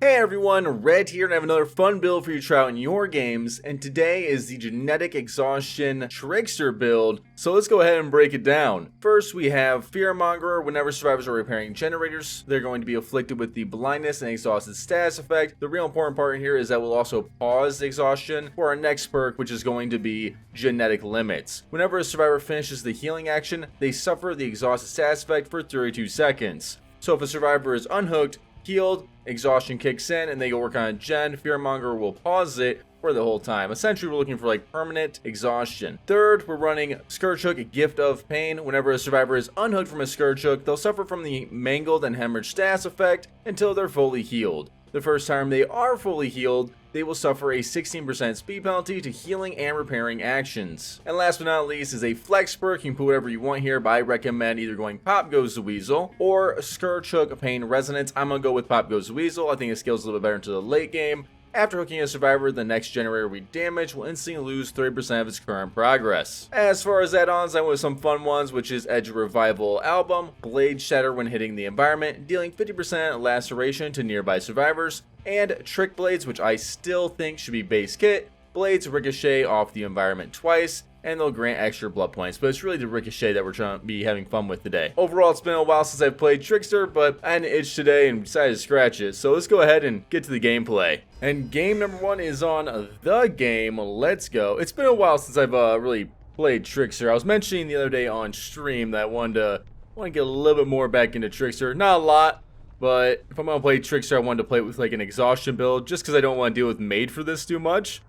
Hey everyone, Red here, and I have another fun build for you to try out in your games, and today is the Genetic Exhaustion Trickster build, so let's go ahead and break it down. First, we have Fearmonger. Whenever survivors are repairing generators, they're going to be afflicted with the blindness and exhausted status effect. The real important part here is that we'll also pause exhaustion for our next perk, which is going to be Genetic Limits. Whenever a survivor finishes the healing action, they suffer the exhausted status effect for 32 seconds. So if a survivor is unhooked, healed, exhaustion kicks in, and they go work on a gen, Fearmonger will pause it for the whole time. Essentially, we're looking for like permanent exhaustion. Third, we're running Scourge Hook, Gift of Pain. Whenever a survivor is unhooked from a Scourge Hook, they'll suffer from the mangled and hemorrhage status effect until they're fully healed. The first time they are fully healed, they will suffer a 16% speed penalty to healing and repairing actions. And last but not least is a flex perk. You can put whatever you want here, but I recommend either going Pop Goes the Weasel or Scourge Hook Pain Resonance. I'm going to go with Pop Goes the Weasel. I think it scales a little bit better into the late game. After hooking a survivor, the next generator we damage will instantly lose 30% of its current progress. As far as add-ons, I went with some fun ones, which is Edge Revival Album, Blade Shatter when hitting the environment, dealing 50% laceration to nearby survivors, and Trick Blades, which I still think should be base kit. Blades ricochet off the environment twice, and they'll grant extra blood points, but it's really the ricochet that we're trying to be having fun with today. Overall, it's been a while since I've played Trickster, but I had an itch today and decided to scratch it, so let's go ahead and get to the gameplay. And game number one is on the game. Let's go. It's been a while since I've really played Trickster. I was mentioning the other day on stream that I wanted to get a little bit more back into Trickster. Not a lot, but if I'm gonna play Trickster, I wanted to play it with like an exhaustion build, just because I don't want to deal with Made for this too much.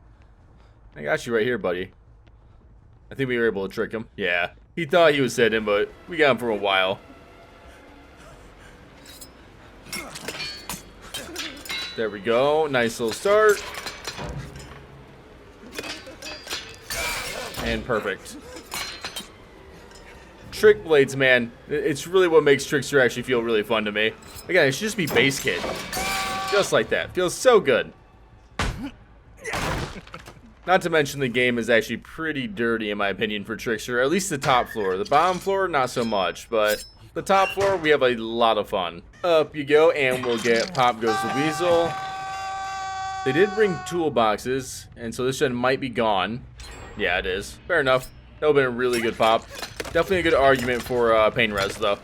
I got you right here, buddy. I think we were able to trick him. Yeah, he thought he was hidden, but we got him for a while. There we go. Nice little start. And perfect. Trick Blades, man. It's really what makes Trickster actually feel really fun to me. Again, it should just be base kit. Just like that. Feels so good. Not to mention the game is actually pretty dirty in my opinion for Trickster, at least the top floor. The bottom floor, not so much, but the top floor, we have a lot of fun. Up you go, and we'll get Pop Goes the Weasel. They did bring toolboxes, and so this gen might be gone. Yeah, it is. Fair enough. That would have been a really good pop. Definitely a good argument for Pain Res, though.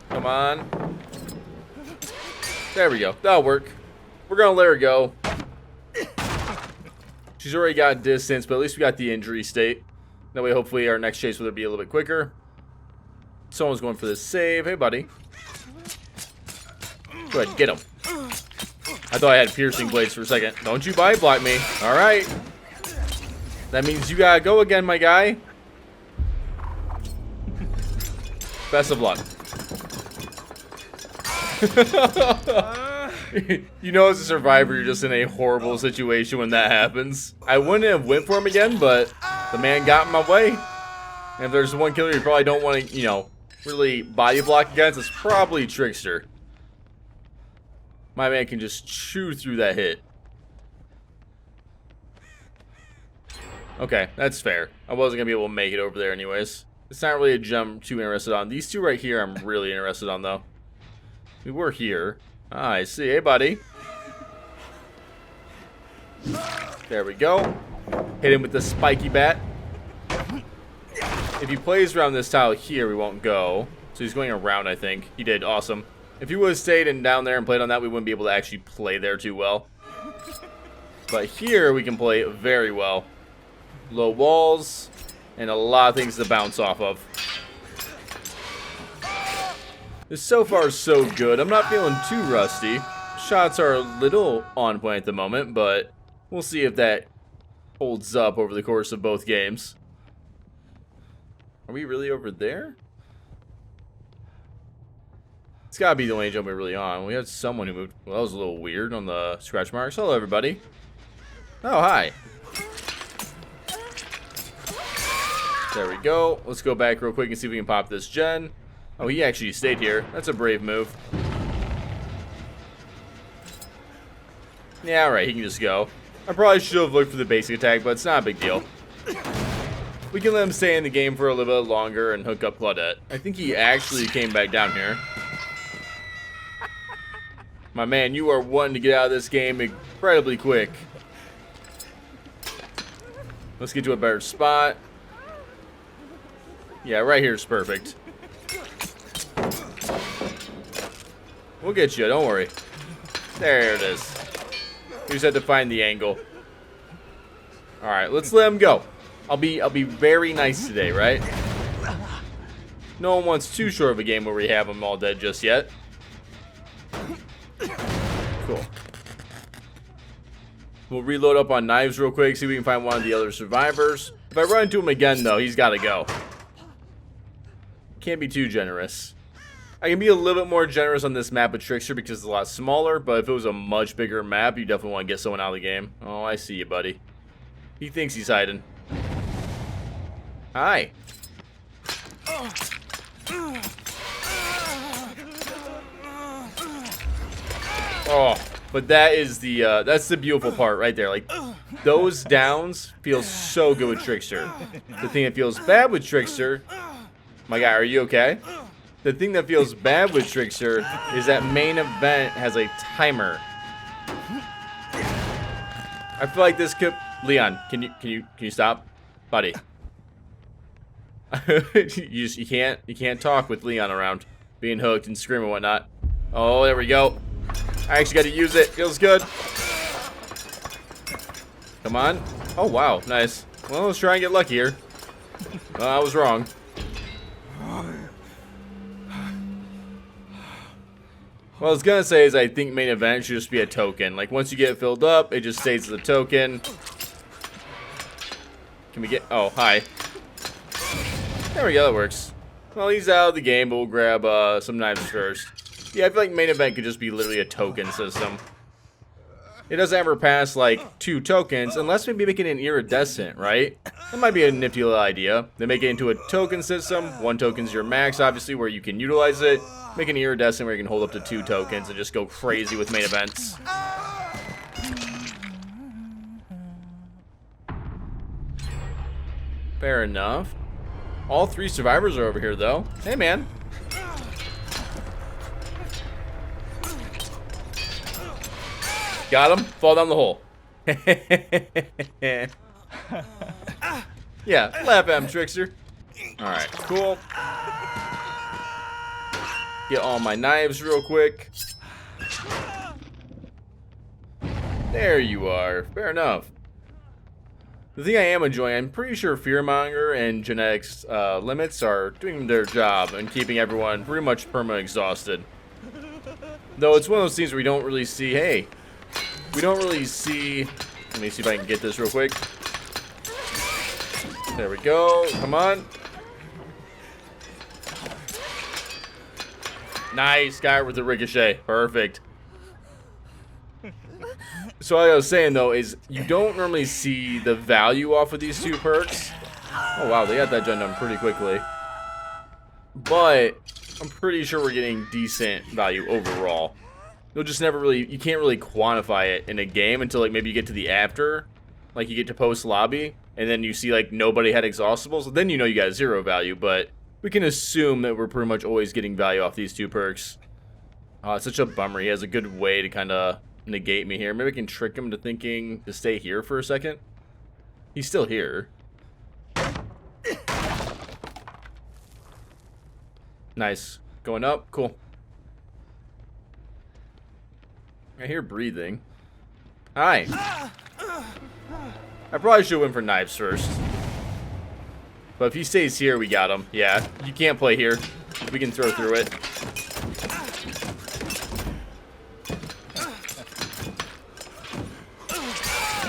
Come on. There we go. That'll work. We're gonna let her go. She's already got distance, but at least we got the injury state. That way, hopefully, our next chase will be a little bit quicker. Someone's going for this save. Hey, buddy. Go ahead, get him. I thought I had piercing blades for a second. Don't you body block me. All right. That means you gotta go again, my guy. Best of luck. You know, as a survivor, you're just in a horrible situation when that happens. I wouldn't have went for him again, but the man got in my way. And if there's one killer you probably don't want to, you know, really body block against, it's probably Trickster. My man can just chew through that hit. Okay, that's fair. I wasn't going to be able to make it over there anyways. It's not really a jump I'm too interested on. These two right here I'm really interested on, though. We were here. Ah, I see. Hey, buddy. There we go. Hit him with the spiky bat. If he plays around this tile here, we won't go. So he's going around, I think. He did. Awesome. If he would have stayed and down there and played on that, we wouldn't be able to actually play there too well. But here, we can play very well. Low walls and a lot of things to bounce off of. This so far is so good. I'm not feeling too rusty. Shots are a little on point at the moment, but we'll see if that holds up over the course of both games. Are we really over there? It's gotta be the only jump we're really on. We had someone who moved. Well, that was a little weird on the scratch marks. Hello, everybody. Oh, hi. There we go. Let's go back real quick and see if we can pop this gen. Oh, he actually stayed here. That's a brave move. Yeah, alright, he can just go. I probably should have looked for the basic attack, but it's not a big deal. We can let him stay in the game for a little bit longer and hook up Claudette. I think he actually came back down here. My man, you are wanting to get out of this game incredibly quick. Let's get to a better spot. Yeah, right here is perfect. We'll get you, don't worry. There it is. We just had to find the angle. Alright, let's let him go. I'll be very nice today, right? No one wants too short of a game where we have them all dead just yet. Cool. We'll reload up on knives real quick, see if we can find one of the other survivors. If I run into him again, though, he's got to go. Can't be too generous. I can be a little bit more generous on this map with Trickster because it's a lot smaller, but if it was a much bigger map, you definitely want to get someone out of the game. Oh, I see you, buddy. He thinks he's hiding. Hi. Oh, but that is the that's the beautiful part right there. Like, those downs feel so good with Trickster. The thing that feels bad with Trickster, my guy, are you okay? The thing that feels bad with Trickster is that main event has a timer. I feel like this could... Leon, can you stop, buddy? you can't talk with Leon around, being hooked and screaming and whatnot. Oh, there we go. I actually got to use it. Feels good. Come on. Oh wow, nice. Well, let's try and get lucky here. I was wrong. What I was gonna say is I think main event should just be a token. Like, once you get it filled up, it just stays as a token. Can we get... Oh, hi. There we go, that works. Well, he's out of the game, but we'll grab some knives first. Yeah, I feel like main event could just be literally a token system. It doesn't ever pass, like, 2 tokens, unless maybe make it an iridescent, right? That might be a nifty little idea. They make it into a token system. 1 token's your max, obviously, where you can utilize it. Make an iridescent where you can hold up to 2 tokens and just go crazy with main events. Fair enough. All 3 survivors are over here, though. Hey, man. Got him. Fall down the hole. Yeah, laugh at him, Trickster. Alright, cool. Get all my knives real quick. There you are. Fair enough. The thing I am enjoying, I'm pretty sure Fearmonger and Genetics Limits are doing their job and keeping everyone pretty much perma-exhausted. Though it's one of those things where we don't really see, hey, we don't really see, let me see if I can get this real quick. There we go, come on. Nice, guy with the ricochet, perfect. So what I was saying though is you don't normally see the value off of these 2 perks. Oh wow, they got that done pretty quickly. But I'm pretty sure we're getting decent value overall. You'll just never really, you can't really quantify it in a game until like maybe you get to the after. Like you get to post lobby and then you see like nobody had exhaustibles. Then you know you got 0 value, but we can assume that we're pretty much always getting value off these 2 perks. Oh, it's such a bummer. He has a good way to kind of negate me here. Maybe I can trick him to thinking to stay here for a second. He's still here. Nice. Going up. Cool. I hear breathing. Hi. I probably should win for knives first. But if he stays here, we got him. Yeah, you can't play here. We can throw through it.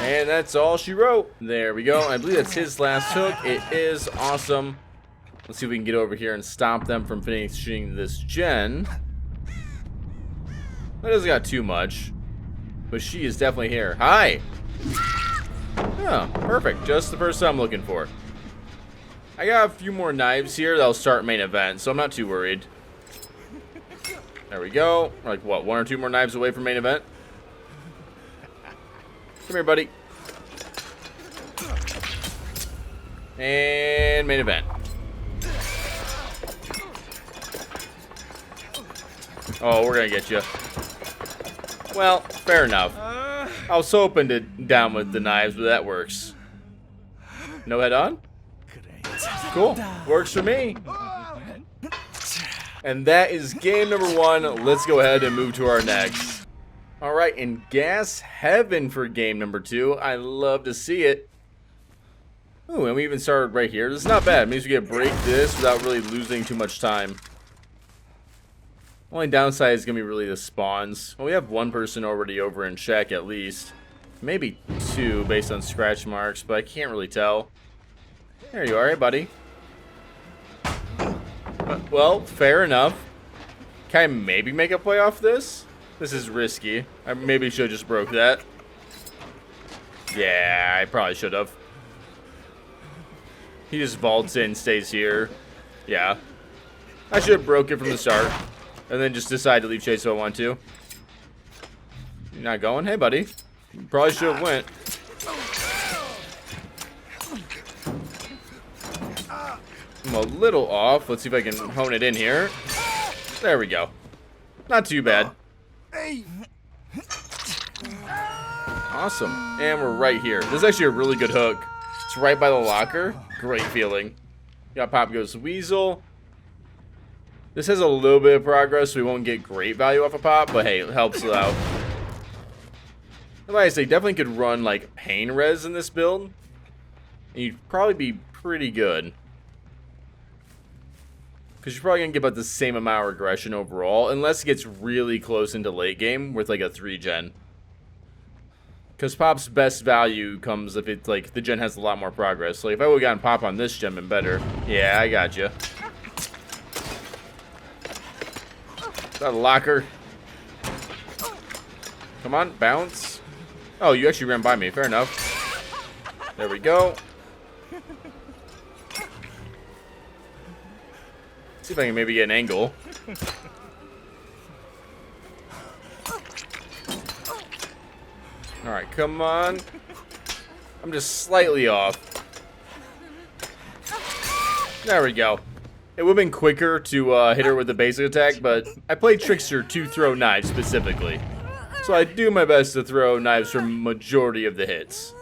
And that's all she wrote. There we go. I believe that's his last hook. It is awesome. Let's see if we can get over here and stop them from finishing this gen. That doesn't got too much. But she is definitely here. Hi! Oh, perfect. Just the person I'm looking for. I got a few more knives here that'll start main event, so I'm not too worried. There we go. We're like, what, 1 or 2 more knives away from main event? Come here, buddy. And main event. Oh, we're gonna get you. Well, fair enough. I was hoping to down with the knives, but that works. No head on? Cool. Works for me. And that is game number 1. Let's go ahead and move to our next. Alright, in gas heaven for game number 2. I love to see it. Ooh, and we even started right here. This is not bad. It means we can break this without really losing too much time. Only downside is going to be really the spawns. Well, we have one person already over in check at least. Maybe 2 based on scratch marks, but I can't really tell. There you are, hey buddy. Well, fair enough. Can I maybe make a play off this? This is risky. I maybe should have just broke that. Yeah, I probably should have. He just vaults in, stays here. Yeah. I should have broke it from the start. And then just decide to leave chase if I want to. You're not going? Hey, buddy. You probably should have went. I'm a little off. Let's see if I can hone it in here. There we go. Not too bad. Awesome. And we're right here. This is actually a really good hook. It's right by the locker. Great feeling. Got Pop Goes Weasel. This has a little bit of progress, so we won't get great value off a pop, but hey, it helps it out. Like I say, definitely could run like pain res in this build. And you'd probably be pretty good. Because you're probably going to get about the same amount of regression overall, unless it gets really close into late game with like a 3-gen. Because Pop's best value comes if it's like the gen has a lot more progress. Like if I would have gotten Pop on this gen, been better. Yeah, I got you. That locker. Come on, bounce. Oh, you actually ran by me. Fair enough. There we go. See if I can maybe get an angle. Alright, come on. I'm just slightly off. There we go. It would have been quicker to hit her with the basic attack, but I played Trickster to throw knives specifically. So I do my best to throw knives for majority of the hits.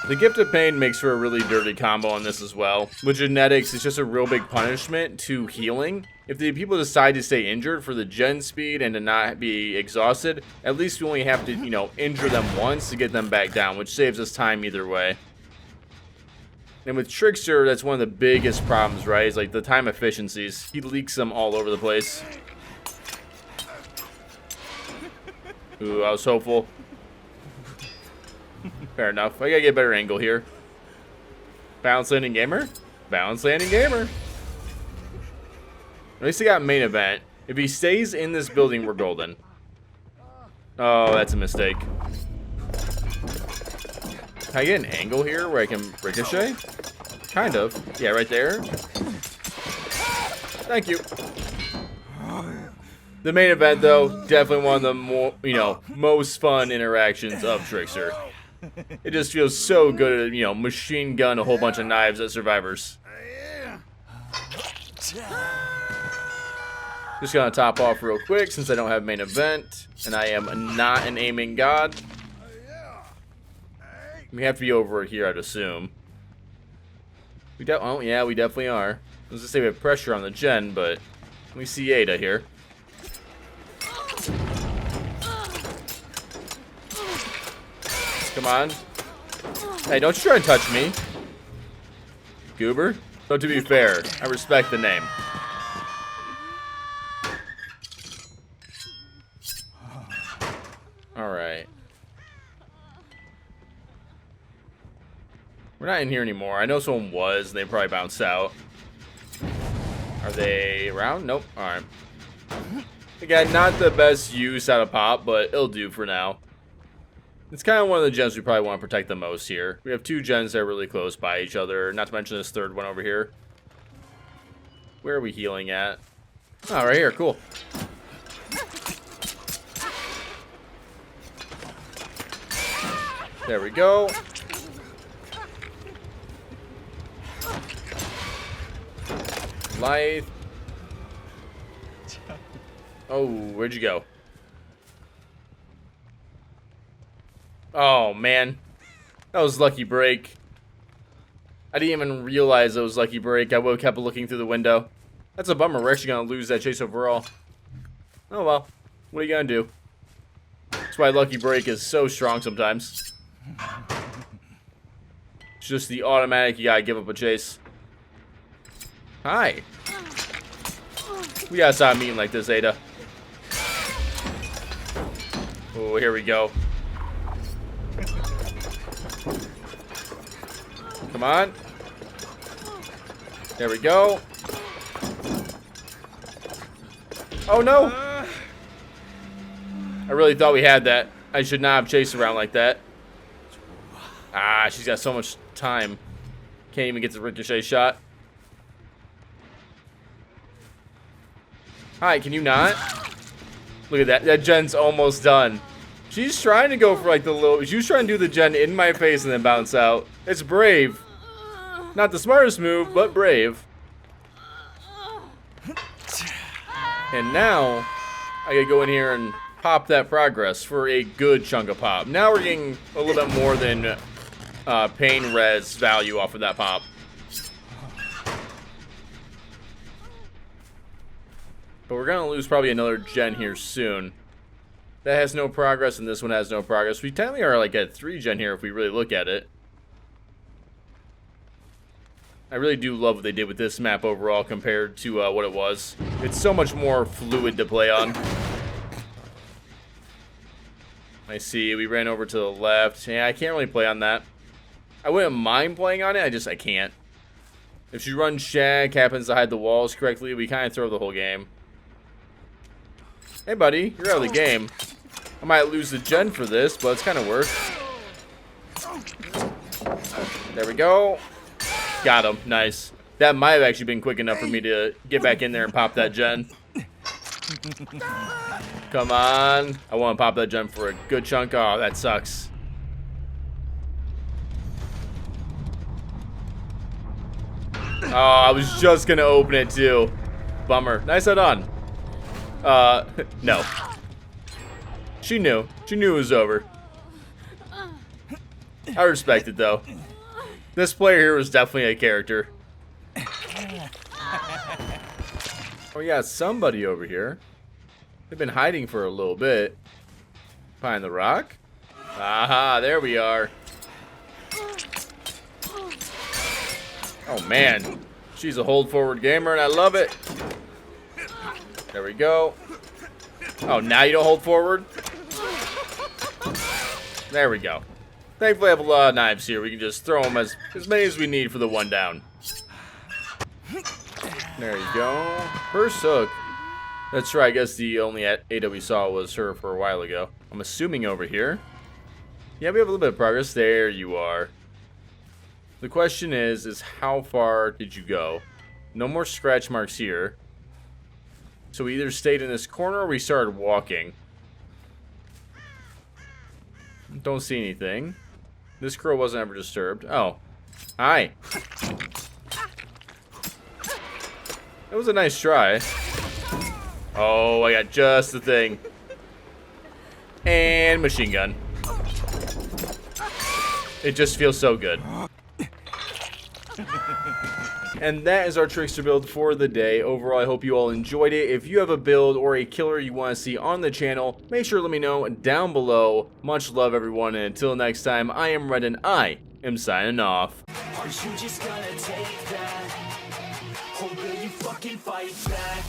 The Gift of Pain makes for a really dirty combo on this as well. With genetics, it's just a real big punishment to healing. If the people decide to stay injured for the gen speed and to not be exhausted, at least we only have to, you know, injure them once to get them back down, which saves us time either way. And with Trickster, that's one of the biggest problems, right? Is like the time efficiencies. He leaks them all over the place. Ooh, I was hopeful. Fair enough. I gotta get a better angle here. Bounce landing gamer? Bounce landing gamer. At least he got main event. If he stays in this building, we're golden. Oh, that's a mistake. Can I get an angle here where I can ricochet? Kind of. Yeah, right there. Thank you. The main event, though, definitely one of the more, most fun interactions of Trickster. It just feels so good to, machine gun a whole bunch of knives at survivors. Just gonna top off real quick since I don't have main event, and I am not an aiming god. We have to be over here, I'd assume. Oh, yeah, we definitely are. I was gonna say we have pressure on the gen, but we see Ada here. Come on. Hey, don't you try and touch me. Goober. So to be fair, I respect the name. Alright. We're not in here anymore. I know someone was, and they probably bounced out. Are they around? Nope. Alright. Again, not the best use out of Pop, but it'll do for now. It's kind of one of the gens we probably want to protect the most here. We have 2 gens that are really close by each other, not to mention this third one over here. Where are we healing at? Oh, right here. Cool. There we go. Life. Oh, where'd you go? Oh, man. That was lucky break. I didn't even realize it was lucky break. I would have kept looking through the window. That's a bummer. We're actually going to lose that chase overall. Oh, well. What are you going to do? That's why lucky break is so strong sometimes. It's just the automatic, you got to give up a chase. Hi. We got to stop meeting like this, Ada. Oh, here we go. Come on. There we go. Oh, no. I really thought we had that. I should not have chased around like that. Ah, she's got so much time. Can't even get the ricochet shot. Hi, can you not? Look at that. That gen's almost done. She's trying to go for like the little... She was trying to do the gen in my face and then bounce out. It's brave. Not the smartest move, but brave. And now, I gotta go in here and pop that progress for a good chunk of pop. Now we're getting a little bit more than pain res value off of that pop. But we're gonna lose probably another gen here soon. That has no progress, and this one has no progress. We technically are like at 3 gen here if we really look at it. I really do love what they did with this map overall compared to what it was. It's so much more fluid to play on. I see, we ran over to the left. Yeah, I can't really play on that. I wouldn't mind playing on it, I can't. If she runs Shag, happens to hide the walls correctly, we kind of throw the whole game. Hey buddy, you're out of the game. I might lose the gen for this, but it's kind of worth. There we go. Got him. Nice. That might have actually been quick enough for me to get back in there and pop that gen. Come on. I want to pop that gen for a good chunk. Oh, that sucks. Oh, I was just going to open it too. Bummer. Nice head on. No. She knew. She knew it was over. I respect it though. This player here was definitely a character. Oh, we got somebody over here. They've been hiding for a little bit. Behind the rock? Aha, there we are. Oh, man. She's a hold forward gamer, and I love it. There we go. Oh, now you don't hold forward? There we go. Thankfully, I have a lot of knives here. We can just throw them as many as we need for the one down. There you go. First hook. That's right. I guess the only Ada we saw was her for a while ago. I'm assuming over here. Yeah, we have a little bit of progress. There you are. The question is how far did you go? No more scratch marks here. So we either stayed in this corner or we started walking. Don't see anything. This girl wasn't ever disturbed. Oh. Hi. That was a nice try. Oh, I got just the thing. And machine gun. It just feels so good. And that is our Trickster build for the day. Overall, I hope you all enjoyed it. If you have a build or a killer you want to see on the channel, make sure to let me know down below. Much love, everyone, and until next time, I am Red and I am signing off. Are you just gonna take that? Or will you fucking fight back?